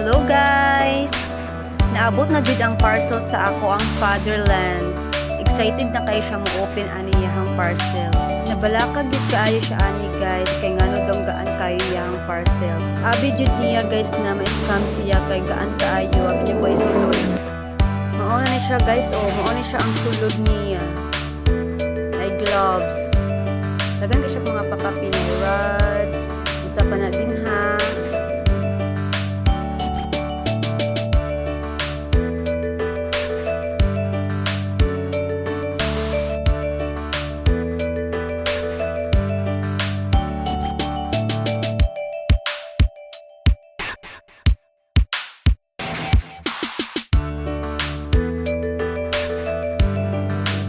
Hello guys! Naabot na jud ang parcel sa ako ang fatherland. Excited na kayo siya mo-open ani yahang parcel. Nabalakag gid kaayo siya ani guys kay ngano daw gaan kayo yahang parcel. Abi jud niya guys na ma-scam siya kay gaan kaayo abi niya boy sulod. Mao na siya guys mao na siya ang sulod niya. Ay gloves. Dagan siya mga pakapin ay rods. Unsa pa na din ha.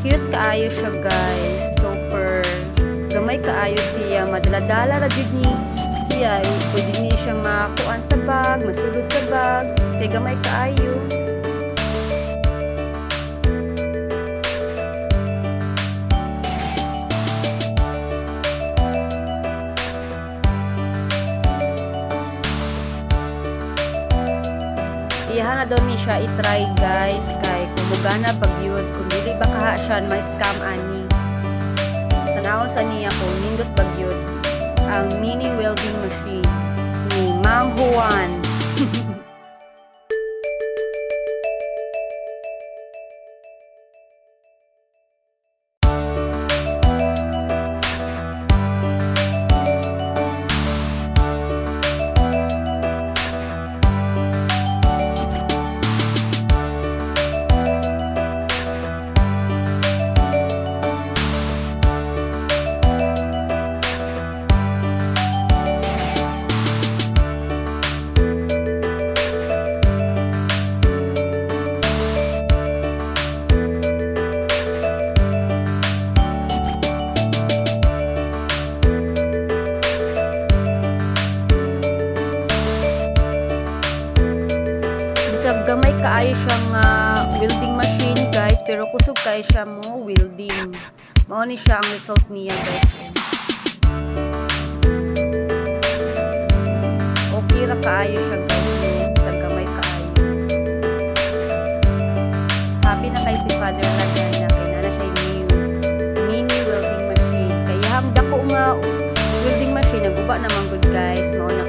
Cute kaayo siya guys. Super. Gamay kaayo siya. Madala-dala ra jud ni siya. Pwede ni siya makuan sa bag, masulod sa bag. Kay gamay kaayo. Iyahan na daw ni siya i-try guys kay kumugana bagyod kung dili ba kaha siya ma-scam ani. Tanawon sa niya kung nindot bagyod ang mini welding machine ni Ma'am Juan. Bisag gamay kaayo siyang welding machine guys pero kusog kaayo siya mo welding. Mao ni siya ang result niya guys. Okay ra kaayo siya guys. Bisag gamay kaayo. Happy na kay si Father Lagana kay nana siya new mini welding machine. Kaya hamda ko nga welding machine naguba naman good guys. Mao na